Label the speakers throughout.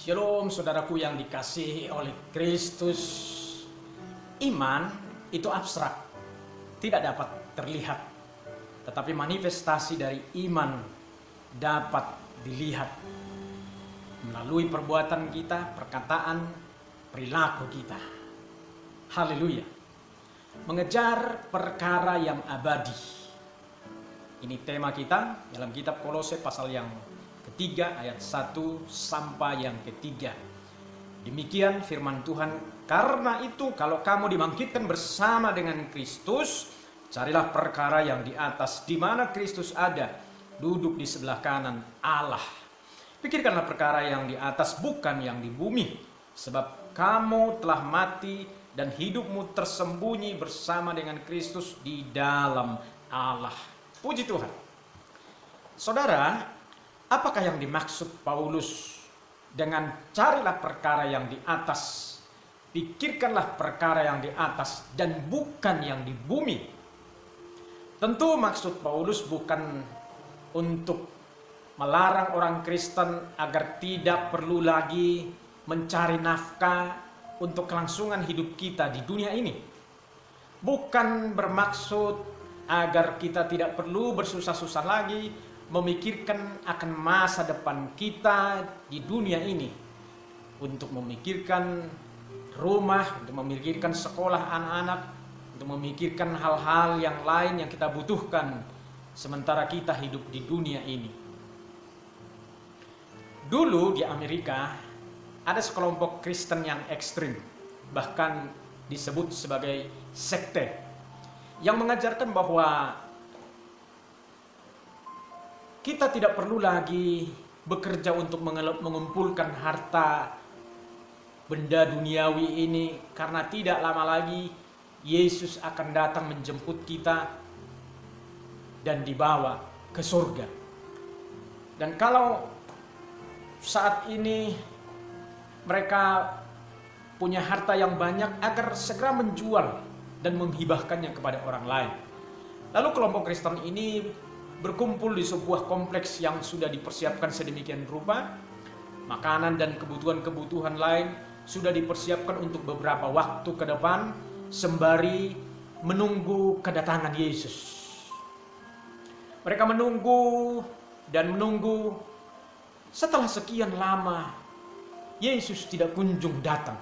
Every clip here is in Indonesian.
Speaker 1: Shalom saudaraku yang dikasihi oleh Kristus. Iman itu abstrak, tidak dapat terlihat. Tetapi manifestasi dari iman dapat dilihat melalui perbuatan kita, perkataan, perilaku kita. Haleluya. Mengejar perkara yang abadi. Ini tema kita dalam kitab Kolose pasal yang ketiga ayat 1 sampai yang ketiga. Demikian firman Tuhan, karena itu kalau kamu dibangkitkan bersama dengan Kristus, carilah perkara yang di atas, di mana Kristus ada, duduk di sebelah kanan Allah. Pikirkanlah perkara yang di atas, bukan yang di bumi, sebab kamu telah mati dan hidupmu tersembunyi bersama dengan Kristus di dalam Allah. Puji Tuhan. Saudara, apakah yang dimaksud Paulus dengan carilah perkara yang di atas, pikirkanlah perkara yang di atas dan bukan yang di bumi? Tentu maksud Paulus bukan untuk melarang orang Kristen agar tidak perlu lagi mencari nafkah untuk kelangsungan hidup kita di dunia ini. Bukan bermaksud agar kita tidak perlu bersusah-susah lagi memikirkan akan masa depan kita di dunia ini, untuk memikirkan rumah, untuk memikirkan sekolah anak-anak, untuk memikirkan hal-hal yang lain yang kita butuhkan sementara kita hidup di dunia ini. Dulu di Amerika ada sekelompok Kristen yang ekstrim, bahkan disebut sebagai sekte, yang mengajarkan bahwa kita tidak perlu lagi bekerja untuk mengumpulkan harta benda duniawi ini, karena tidak lama lagi Yesus akan datang menjemput kita dan dibawa ke surga. Dan kalau saat ini mereka punya harta yang banyak, agar segera menjual dan menghibahkannya kepada orang lain. Lalu kelompok Kristen ini berkumpul di sebuah kompleks yang sudah dipersiapkan sedemikian rupa. Makanan dan kebutuhan-kebutuhan lain sudah dipersiapkan untuk beberapa waktu ke depan, sembari menunggu kedatangan Yesus. Mereka menunggu dan menunggu. Setelah sekian lama, Yesus tidak kunjung datang.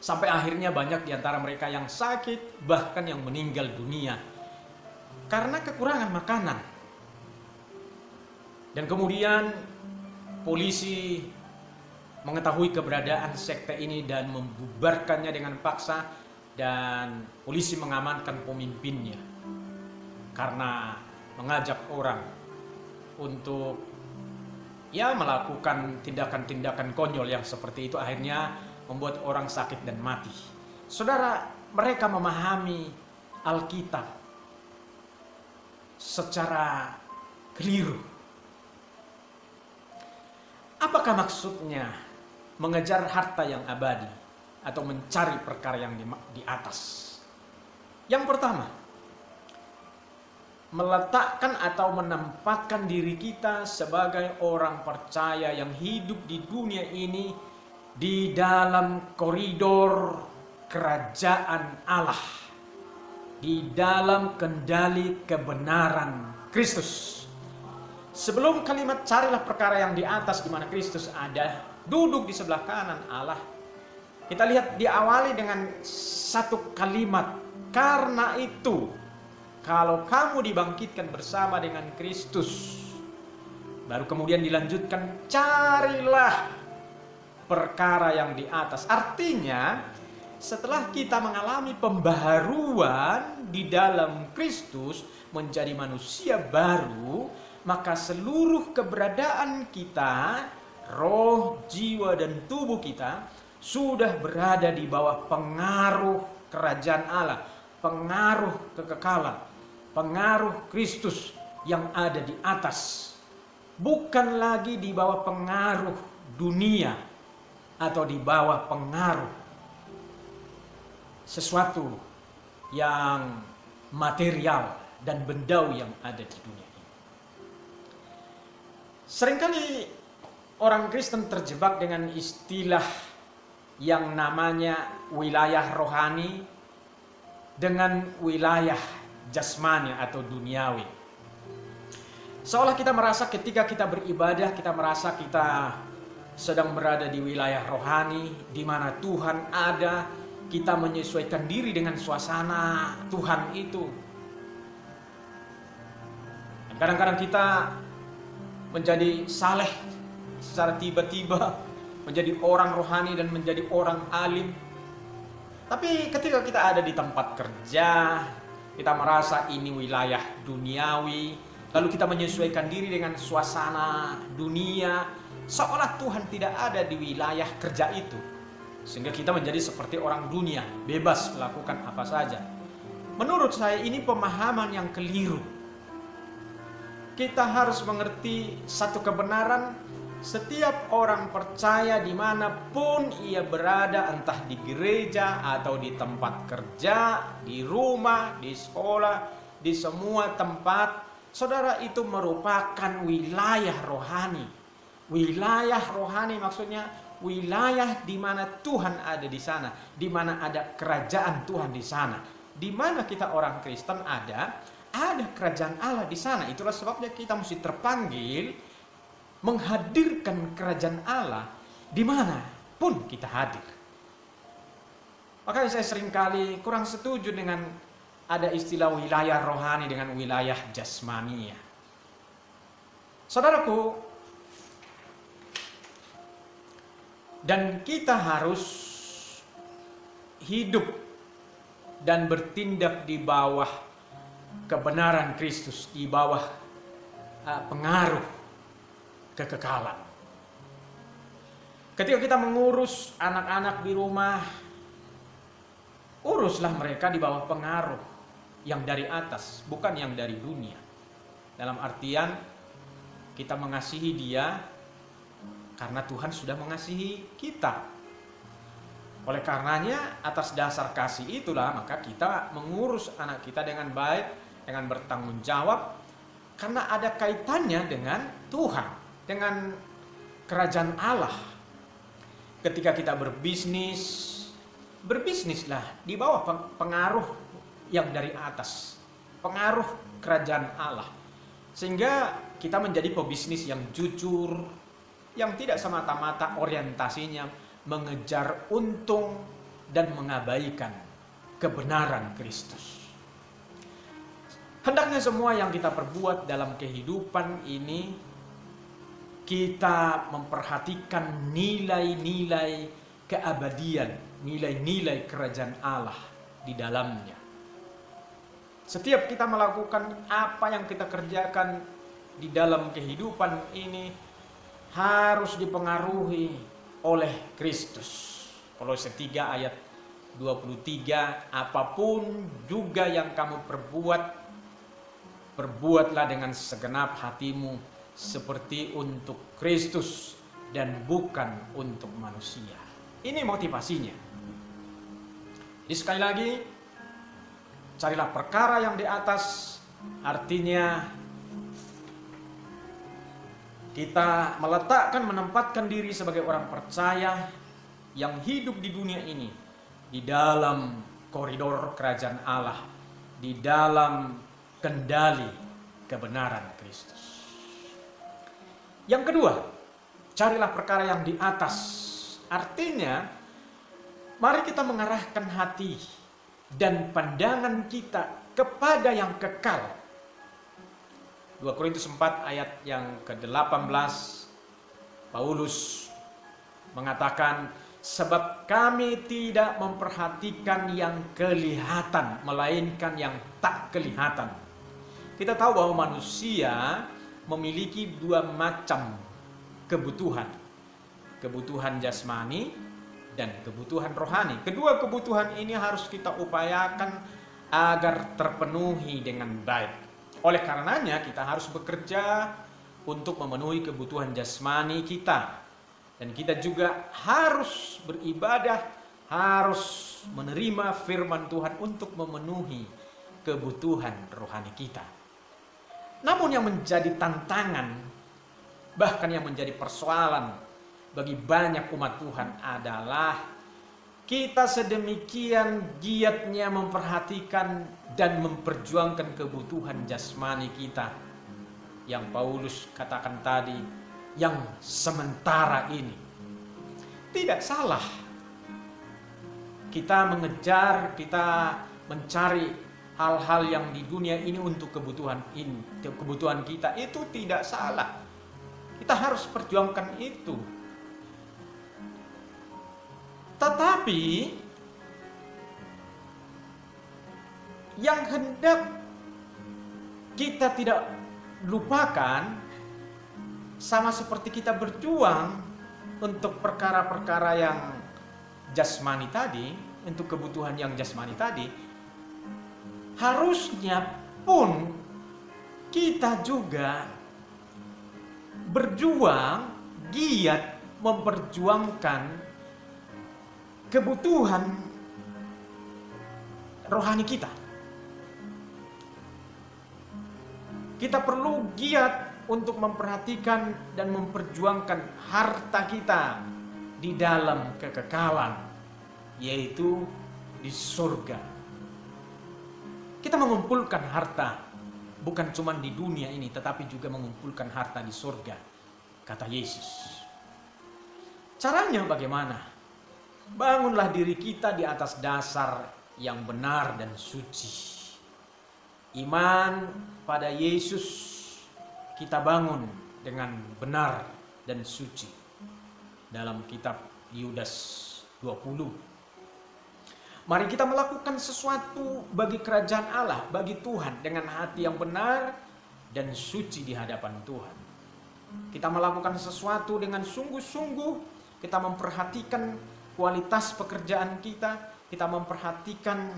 Speaker 1: Sampai akhirnya banyak di antara mereka yang sakit, bahkan yang meninggal dunia karena kekurangan makanan. Dan kemudian polisi mengetahui keberadaan sekte ini dan membubarkannya dengan paksa, dan polisi mengamankan pemimpinnya karena mengajak orang untuk melakukan tindakan-tindakan konyol yang seperti itu, akhirnya membuat orang sakit dan mati. Saudara, mereka memahami Alkitab secara keliru. Apakah maksudnya mengejar harta yang abadi atau mencari perkara yang di atas? Yang pertama, meletakkan atau menempatkan diri kita sebagai orang percaya yang hidup di dunia ini di dalam koridor kerajaan Allah, di dalam kendali kebenaran Kristus. Sebelum kalimat carilah perkara yang di atas, di mana Kristus ada, duduk di sebelah kanan Allah, kita lihat diawali dengan satu kalimat, karena itu kalau kamu dibangkitkan bersama dengan Kristus. Baru kemudian dilanjutkan, carilah perkara yang di atas. Artinya, setelah kita mengalami pembaharuan di dalam Kristus, menjadi manusia baru, maka seluruh keberadaan kita, roh, jiwa, dan tubuh kita sudah berada di bawah pengaruh kerajaan Allah, pengaruh kekekalan, pengaruh Kristus yang ada di atas. Bukan lagi di bawah pengaruh dunia atau di bawah pengaruh sesuatu yang material dan bendawi yang ada di dunia ini. Seringkali orang Kristen terjebak dengan istilah yang namanya wilayah rohani dengan wilayah jasmani atau duniawi. Seolah kita merasa ketika kita beribadah, kita merasa kita sedang berada di wilayah rohani, di mana Tuhan ada, kita menyesuaikan diri dengan suasana Tuhan itu. Dan kadang-kadang kita menjadi saleh secara tiba-tiba, menjadi orang rohani dan menjadi orang alim. Tapi ketika kita ada di tempat kerja, kita merasa ini wilayah duniawi, lalu kita menyesuaikan diri dengan suasana dunia, seolah Tuhan tidak ada di wilayah kerja itu. Sehingga kita menjadi seperti orang dunia, bebas melakukan apa saja. Menurut saya ini pemahaman yang keliru. Kita harus mengerti satu kebenaran, setiap orang percaya dimanapun ia berada, entah di gereja atau di tempat kerja, di rumah, di sekolah, di semua tempat, saudara, itu merupakan wilayah rohani. Wilayah rohani maksudnya wilayah di mana Tuhan ada di sana, di mana ada kerajaan Tuhan di sana. Di mana kita orang Kristen ada kerajaan Allah di sana. Itulah sebabnya kita mesti terpanggil menghadirkan kerajaan Allah di mana pun kita hadir. Makanya saya seringkali kurang setuju dengan ada istilah wilayah rohani dengan wilayah jasmania. Saudaraku, dan kita harus hidup dan bertindak di bawah kebenaran Kristus, di bawah pengaruh kekekalan. Ketika kita mengurus anak-anak di rumah, uruslah mereka di bawah pengaruh yang dari atas, bukan yang dari dunia. Dalam artian kita mengasihi dia karena Tuhan sudah mengasihi kita. Oleh karenanya atas dasar kasih itulah maka kita mengurus anak kita dengan baik, dengan bertanggung jawab, karena ada kaitannya dengan Tuhan, dengan kerajaan Allah. Ketika kita berbisnislah di bawah pengaruh yang dari atas, pengaruh kerajaan Allah, sehingga kita menjadi pebisnis yang jujur, yang tidak semata-mata orientasinya mengejar untung dan mengabaikan kebenaran Kristus. Hendaknya semua yang kita perbuat dalam kehidupan ini, kita memperhatikan nilai-nilai keabadian, nilai-nilai kerajaan Allah di dalamnya. Setiap kita melakukan apa yang kita kerjakan di dalam kehidupan ini harus dipengaruhi oleh Kristus. Kolose 3 ayat 23, apapun juga yang kamu perbuatlah dengan segenap hatimu seperti untuk Kristus dan bukan untuk manusia. Ini motivasinya. Jadi sekali lagi, carilah perkara yang di atas, artinya kita menempatkan diri sebagai orang percaya yang hidup di dunia ini, di dalam koridor kerajaan Allah, di dalam kendali kebenaran Kristus. Yang kedua, carilah perkara yang di atas. Artinya, mari kita mengarahkan hati dan pandangan kita kepada yang kekal. 2 Korintus 4 ayat yang ke-18, Paulus mengatakan, sebab kami tidak memperhatikan yang kelihatan, melainkan yang tak kelihatan. Kita tahu bahwa manusia memiliki dua macam kebutuhan. Kebutuhan jasmani dan kebutuhan rohani. Kedua kebutuhan ini harus kita upayakan agar terpenuhi dengan baik. Oleh karenanya kita harus bekerja untuk memenuhi kebutuhan jasmani kita. Dan kita juga harus beribadah, harus menerima firman Tuhan untuk memenuhi kebutuhan rohani kita. Namun yang menjadi tantangan Bahkan yang menjadi persoalan bagi banyak umat Tuhan adalah kita sedemikian giatnya memperhatikan dan memperjuangkan kebutuhan jasmani kita, yang Paulus katakan tadi, yang sementara ini. Tidak salah kita mengejar, kita mencari hal-hal yang di dunia ini untuk kebutuhan kita, itu tidak salah. Kita harus perjuangkan itu. Tetapi yang hendak kita tidak lupakan, sama seperti kita berjuang untuk perkara-perkara yang jasmani tadi, untuk kebutuhan yang jasmani tadi, harusnya pun kita juga berjuang, giat memperjuangkan kebutuhan rohani kita. Kita perlu giat untuk memperhatikan dan memperjuangkan harta kita di dalam kekekalan, yaitu di surga. Kita mengumpulkan harta bukan cuma di dunia ini, tetapi juga mengumpulkan harta di surga, kata Yesus. Caranya bagaimana? Bangunlah diri kita di atas dasar yang benar dan suci. Iman pada Yesus kita bangun dengan benar dan suci. Dalam kitab Yudas 20. Mari kita melakukan sesuatu bagi kerajaan Allah, bagi Tuhan, dengan hati yang benar dan suci di hadapan Tuhan. Kita melakukan sesuatu dengan sungguh-sungguh, kita memperhatikan kualitas pekerjaan kita memperhatikan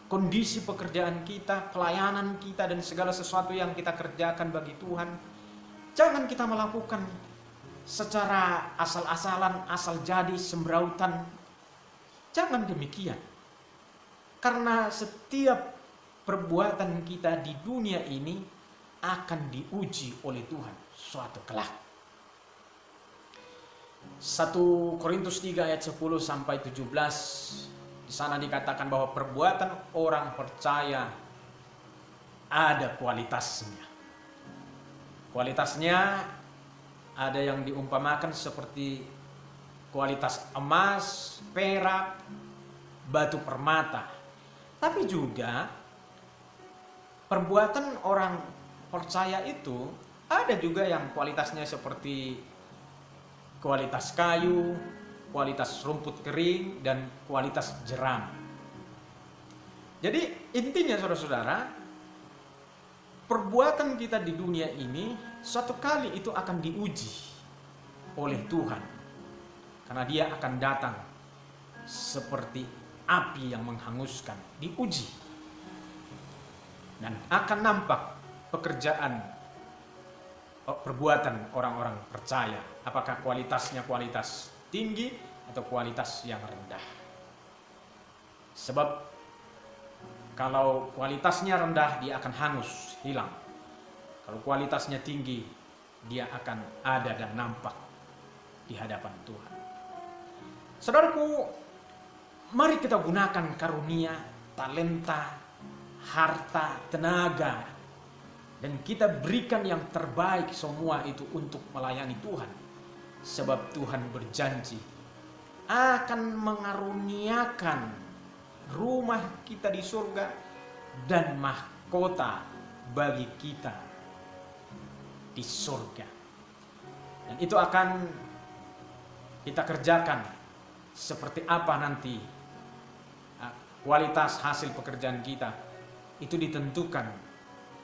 Speaker 1: kondisi pekerjaan kita, pelayanan kita, dan segala sesuatu yang kita kerjakan bagi Tuhan. Jangan kita melakukan secara asal-asalan, asal jadi, sembrautan. Jangan demikian. Karena setiap perbuatan kita di dunia ini akan diuji oleh Tuhan suatu kelak. 1 Korintus 3 ayat 10 sampai 17, di sana dikatakan bahwa perbuatan orang percaya ada kualitasnya. Kualitasnya ada yang diumpamakan seperti kualitas emas, perak, batu permata. Tapi juga perbuatan orang percaya itu ada juga yang kualitasnya seperti kualitas kayu, kualitas rumput kering, dan kualitas jerami. Jadi intinya saudara-saudara, perbuatan kita di dunia ini suatu kali itu akan diuji oleh Tuhan. Karena Dia akan datang seperti api yang menghanguskan, diuji. Dan akan nampak pekerjaan perbuatan orang-orang percaya, apakah kualitasnya kualitas tinggi atau kualitas yang rendah. Sebab kalau kualitasnya rendah, dia akan hangus, hilang. Kalau kualitasnya tinggi, dia akan ada dan nampak di hadapan Tuhan. Saudaraku, mari kita gunakan karunia, talenta, harta, tenaga, dan kita berikan yang terbaik semua itu untuk melayani Tuhan. Sebab Tuhan berjanji akan mengaruniakan rumah kita di surga dan mahkota bagi kita di surga. Dan itu akan kita kerjakan seperti apa nanti kualitas hasil pekerjaan kita itu ditentukan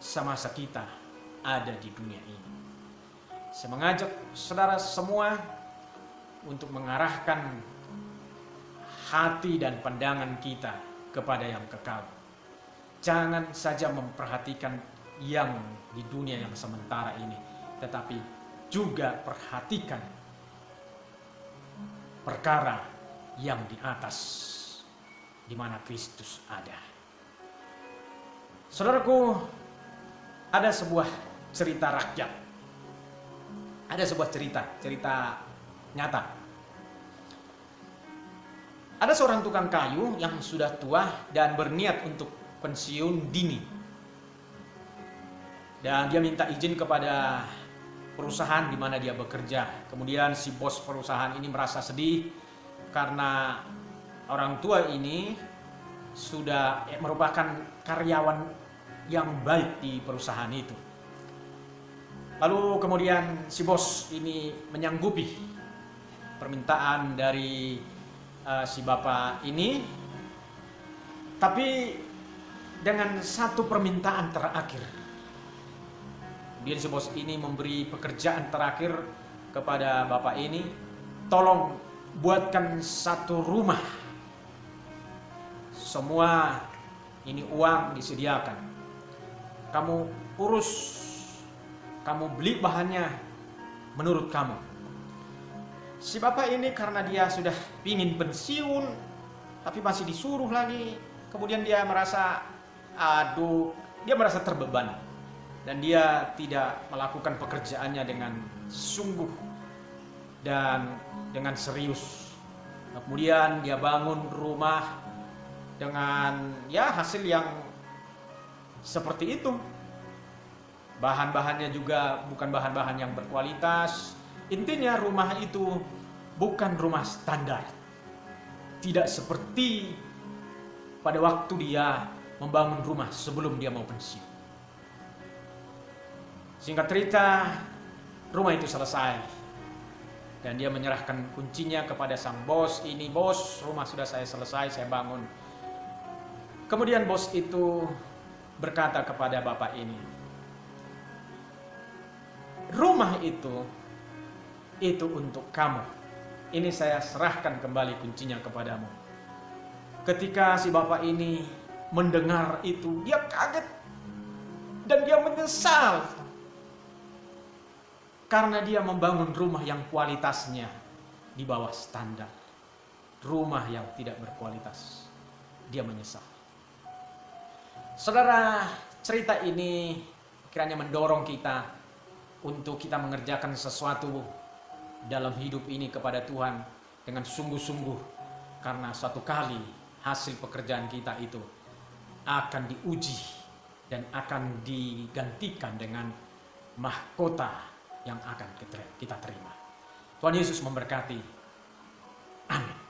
Speaker 1: semasa kita ada di dunia ini. Saya mengajak saudara semua untuk mengarahkan hati dan pandangan kita kepada yang kekal. Jangan saja memperhatikan yang di dunia yang sementara ini, tetapi juga perhatikan perkara yang di atas, di mana Kristus ada. Saudaraku, ada sebuah cerita rakyat Ada sebuah cerita nyata. Ada seorang tukang kayu yang sudah tua dan berniat untuk pensiun dini. Dan dia minta izin kepada perusahaan di mana dia bekerja. Kemudian si bos perusahaan ini merasa sedih karena orang tua ini sudah merupakan karyawan yang baik di perusahaan itu. Lalu kemudian si bos ini menyanggupi permintaan dari si bapak ini, tapi dengan satu permintaan terakhir. Kemudian si bos ini memberi pekerjaan terakhir kepada bapak ini, tolong buatkan satu rumah. Semua ini uang disediakan. Kamu urus, kamu beli bahannya menurut kamu. Si bapak ini karena dia sudah pingin pensiun, tapi masih disuruh lagi. Kemudian dia merasa, dia merasa terbeban. Dan dia tidak melakukan pekerjaannya dengan sungguh dan dengan serius. Kemudian dia bangun rumah dengan hasil yang seperti itu. Bahan-bahannya juga bukan bahan-bahan yang berkualitas. Intinya rumah itu bukan rumah standar. Tidak seperti pada waktu dia membangun rumah sebelum dia mau pensiun. Singkat cerita, rumah itu selesai. Dan dia menyerahkan kuncinya kepada sang bos. Ini bos, rumah sudah saya selesai, saya bangun. Kemudian bos itu berkata kepada bapak ini, rumah itu untuk kamu. Ini saya serahkan kembali kuncinya kepadamu. Ketika si bapak ini mendengar itu, dia kaget dan dia menyesal karena dia membangun rumah yang kualitasnya di bawah standar. Rumah yang tidak berkualitas. Dia menyesal. Saudara, cerita ini kiranya mendorong kita untuk kita mengerjakan sesuatu dalam hidup ini kepada Tuhan dengan sungguh-sungguh, karena suatu kali hasil pekerjaan kita itu akan diuji dan akan digantikan dengan mahkota yang akan kita terima. Tuhan Yesus memberkati. Amin.